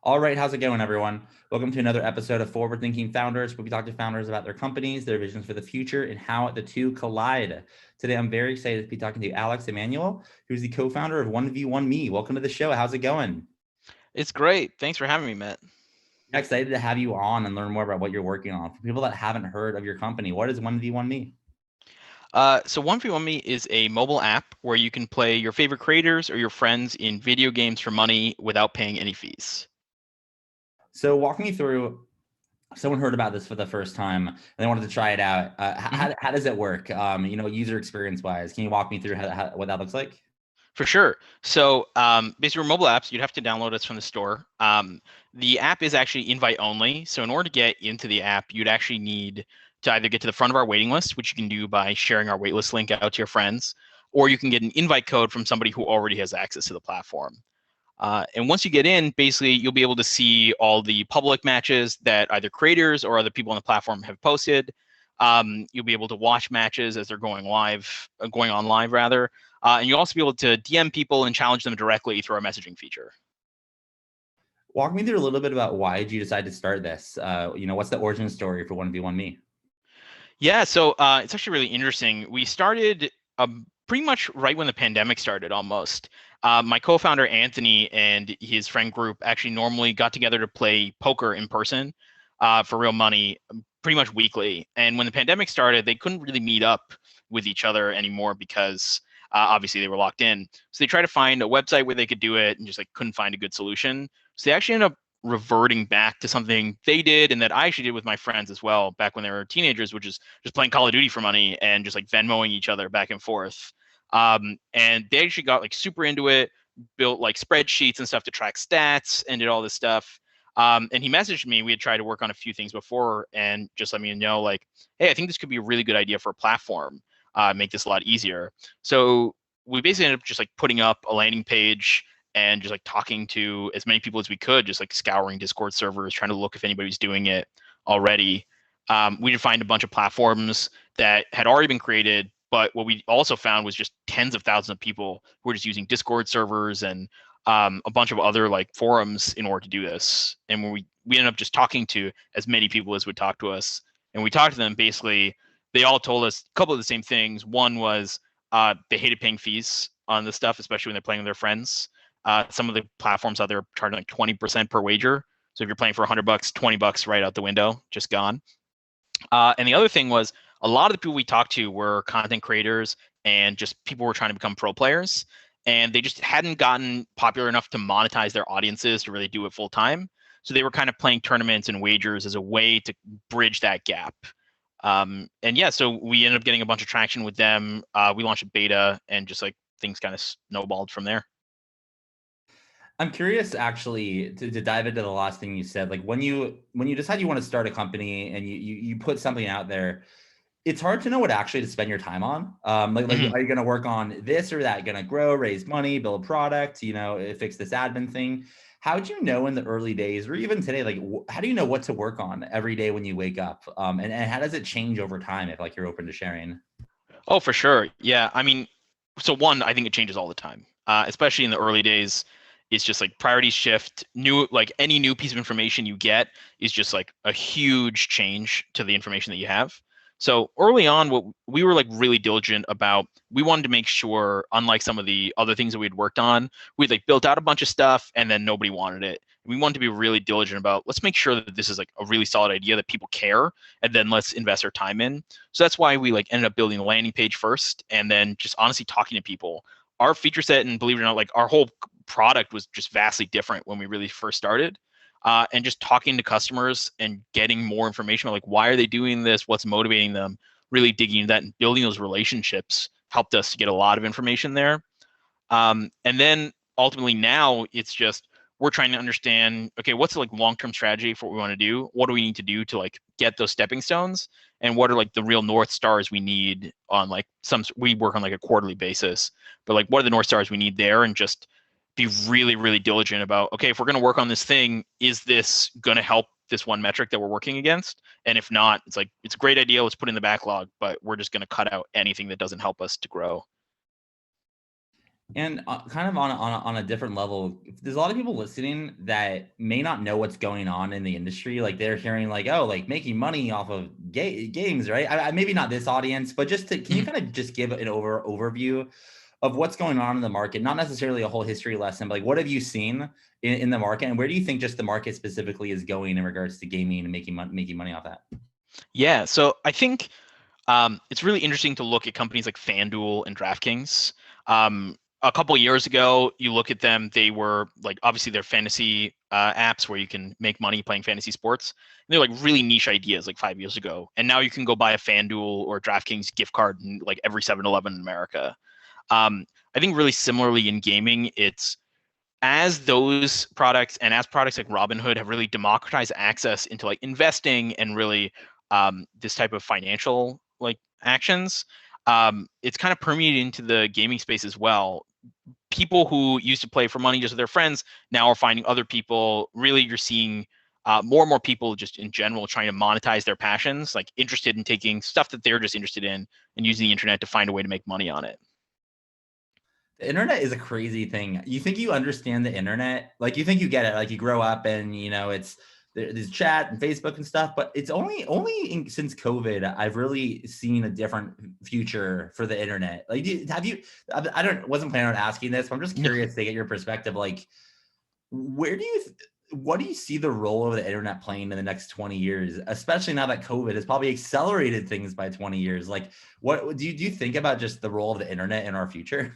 All right, how's it going, everyone? Welcome to another episode of Forward Thinking Founders, where we talk to founders about their companies, their visions for the future, and how the two collide. Today, I'm very excited to be talking to Emmanuel, who's the co-founder of 1v1me. Welcome to the show. How's it going? It's great. Thanks for having me, Matt. Excited to have you on and learn more about what you're working on. For people that haven't heard of your company, what is 1v1me? So 1v1me is a mobile app where you can play your favorite creators or your friends in video games for money without paying any fees. So walk me through, someone heard about this for the first time and they wanted to try it out. Mhm. How does it work? User experience wise, can you walk me through what that looks like? For sure. So basically, we're mobile apps. You'd have to download us from the store. The app is actually invite only. So in order to get into the app, you'd actually need to either get to the front of our waiting list, which you can do by sharing our waitlist link out to your friends, or you can get an invite code from somebody who already has access to the platform. And once you get in, basically, you'll be able to see all the public matches that either creators or other people on the platform have posted. You'll be able to watch matches as they're going on live rather. And you'll also be able to DM people and challenge them directly through our messaging feature. Walk me through a little bit about why did you decide to start this? What's the origin story for 1v1me? Yeah, so it's actually really interesting. We started pretty much right when the pandemic started, almost. My co-founder Anthony and his friend group actually normally got together to play poker in person for real money, pretty much weekly. And when the pandemic started, they couldn't really meet up with each other anymore because obviously they were locked in. So they tried to find a website where they could do it and just like couldn't find a good solution. So they actually ended up reverting back to something they did and that I actually did with my friends as well back when they were teenagers, which is just playing Call of Duty for money and just like Venmoing each other back and forth. And they actually got like super into it, built like spreadsheets and stuff to track stats and did all this stuff. And he messaged me. We had tried to work on a few things before and just let me know, like, hey, I think this could be a really good idea for a platform. Make this a lot easier. So we basically ended up just like putting up a landing page and just like talking to as many people as we could, just like scouring Discord servers, trying to look if anybody's doing it already. We did find a bunch of platforms that had already been created, but what we also found was just tens of thousands of people who were just using Discord servers and a bunch of other like forums in order to do this. And when we ended up just talking to as many people as would talk to us, and we talked to them, basically, they all told us a couple of the same things. One was they hated paying fees on this stuff, especially when they're playing with their friends. Some of the platforms out there are charging like 20% per wager. So if you're playing for $100, $20 right out the window, just gone. And the other thing was a lot of the people we talked to were content creators and just people who were trying to become pro players. And they just hadn't gotten popular enough to monetize their audiences to really do it full time. So they were kind of playing tournaments and wagers as a way to bridge that gap. And yeah, so we ended up getting a bunch of traction with them. We launched a beta and just like things kind of snowballed from there. I'm curious actually to dive into the last thing you said. Like when you decide you want to start a company and you put something out there, it's hard to know what actually to spend your time on. Like Mhm. are you going to work on this or that? Going to grow, raise money, build a product? Fix this admin thing. How do you know in the early days, or even today, like how do you know what to work on every day when you wake up? And how does it change over time if like you're open to sharing? Oh, for sure. Yeah. I mean, so one, I think it changes all the time, especially in the early days. It's just like priorities shift. Like any new piece of information you get is just like a huge change to the information that you have. So early on, what we were like really diligent about, we wanted to make sure, unlike some of the other things that we had worked on, we'd like built out a bunch of stuff and then nobody wanted it. We wanted to be really diligent about, let's make sure that this is like a really solid idea that people care, and then let's invest our time in. So that's why we like ended up building a landing page first, and then just honestly talking to people. Our feature set, and believe it or not, like our whole product was just vastly different when we really first started. And just talking to customers and getting more information about like why are they doing this, what's motivating them, really digging into that and building those relationships helped us to get a lot of information there. And then ultimately now it's just we're trying to understand, okay, what's the like long-term strategy for what we want to do? What do we need to do to like get those stepping stones? And what are like the real North Stars we need on like we work on like a quarterly basis, but like what are the North Stars we need there? And just be really, really diligent about, okay, if we're going to work on this thing, is this going to help this one metric that we're working against? And if not, it's like, it's a great idea. Let's put it in the backlog, but we're just going to cut out anything that doesn't help us to grow. And kind of on a different level, there's a lot of people listening that may not know what's going on in the industry. Like they're hearing like, oh, like making money off of games, right? Maybe not this audience, but can you Mhm. kind of just give an overview of what's going on in the market? Not necessarily a whole history lesson, but like what have you seen in the market, and where do you think just the market specifically is going in regards to gaming and making money off that? Yeah, so I think it's really interesting to look at companies like FanDuel and DraftKings. A couple of years ago, you look at them, they were like obviously they're fantasy apps where you can make money playing fantasy sports. And they're like really niche ideas like 5 years ago. And now you can go buy a FanDuel or DraftKings gift card in like every 7-Eleven in America. I think really similarly in gaming, it's as those products and as products like Robinhood have really democratized access into like investing and really this type of financial like actions, it's kind of permeated into the gaming space as well. People who used to play for money just with their friends now are finding other people. Really, you're seeing more and more people just in general trying to monetize their passions, like interested in taking stuff that they're just interested in and using the internet to find a way to make money on it. The internet is a crazy thing. You think you understand the internet, like you think you get it, like you grow up and it's there's chat and Facebook and stuff, but it's since COVID I've really seen a different future for the internet. Like, have you? I don't wasn't planning on asking this, but I'm just curious to get your perspective. Like, where do you? What do you see the role of the internet playing in the next 20 years, especially now that COVID has probably accelerated things by 20 years? Like, what do you think about just the role of the internet in our future?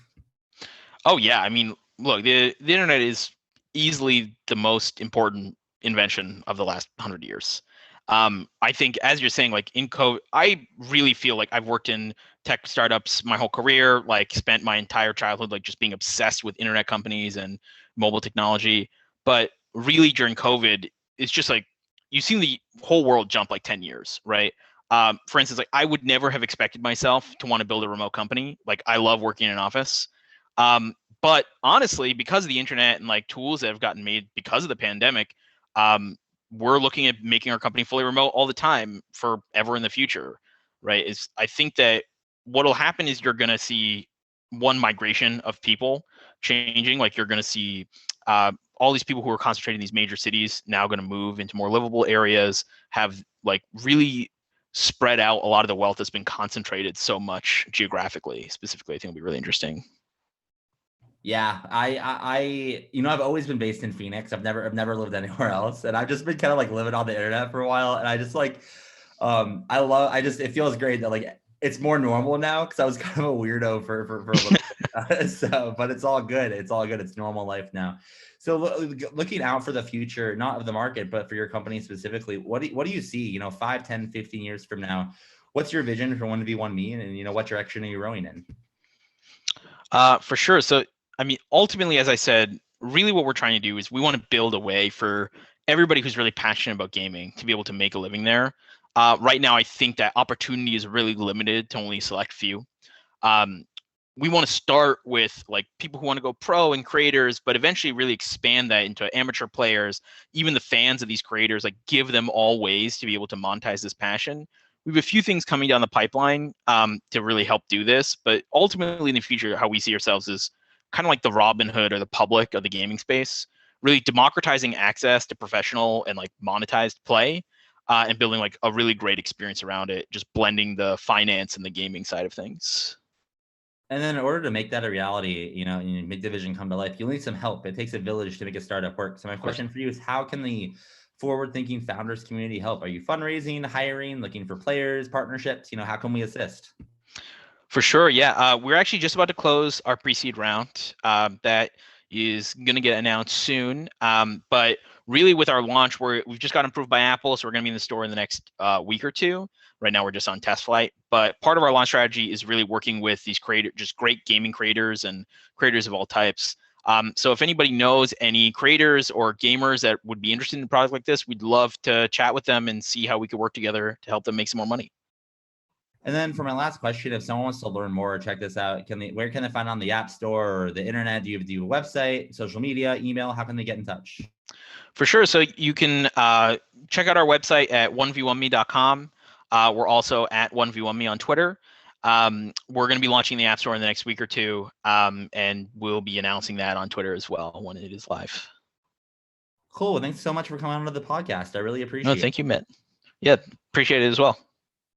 Oh yeah, I mean, look, the internet is easily the most important invention of the last 100 years. I think, as you're saying, like in COVID, I really feel like I've worked in tech startups my whole career, like spent my entire childhood like just being obsessed with internet companies and mobile technology. But really during COVID, it's just like you've seen the whole world jump like 10 years, right? For instance, like I would never have expected myself to want to build a remote company. Like I love working in an office. Um, but honestly, because of the internet and like tools that have gotten made because of the pandemic, we're looking at making our company fully remote all the time forever in the future, right? Is I think that what'll happen is you're going to see one migration of people changing. Like you're going to see all these people who are concentrated in these major cities now going to move into more livable areas, have like really spread out a lot of the wealth that's been concentrated so much geographically. Specifically, I think it'll be really interesting. Yeah, I've always been based in Phoenix. I've never lived anywhere else, and I've just been kind of like living on the internet for a while. And I just like, it feels great that like it's more normal now because I was kind of a weirdo for a little bit. So, but it's all good. It's all good. It's normal life now. So looking out for the future, not of the market, but for your company specifically, what do you see? 5, 10, 15 years from now, what's your vision for 1v1 Me, and what direction are you rowing in? For sure. So, I mean, ultimately, as I said, really what we're trying to do is we want to build a way for everybody who's really passionate about gaming to be able to make a living there. Right now, I think that opportunity is really limited to only a select few. Um, we want to start with like people who want to go pro and creators, but eventually really expand that into amateur players, even the fans of these creators, like give them all ways to be able to monetize this passion. We have a few things coming down the pipeline to really help do this, but ultimately in the future, how we see ourselves is kind of like the Robinhood or the public of the gaming space, really democratizing access to professional and like monetized play, and building like a really great experience around it, just blending the finance and the gaming side of things. And then in order to make that a reality, and make the vision come to life, you'll need some help. It takes a village to make a startup work. So my Of course. question for you is, how can the forward-thinking founders community help? Are you fundraising, hiring, looking for players, partnerships? How can we assist? For sure, yeah. We're actually just about to close our pre-seed round. That is going to get announced soon. But really, with our launch, we've just got approved by Apple, so we're going to be in the store in the next week or two. Right now, we're just on test flight. But part of our launch strategy is really working with these creators, just great gaming creators and creators of all types. So if anybody knows any creators or gamers that would be interested in a product like this, we'd love to chat with them and see how we could work together to help them make some more money. And then for my last question, if someone wants to learn more or check this out, where can they find it on the App Store or the internet? Do you have a website, social media, email? How can they get in touch? For sure. So you can check out our website at 1v1me.com. We're also at 1v1me on Twitter. We're going to be launching the App Store in the next week or two, and we'll be announcing that on Twitter as well when it is live. Cool. Thanks so much for coming on to the podcast. I really No, appreciate it. thank you, Mitt. Yeah, appreciate it as well.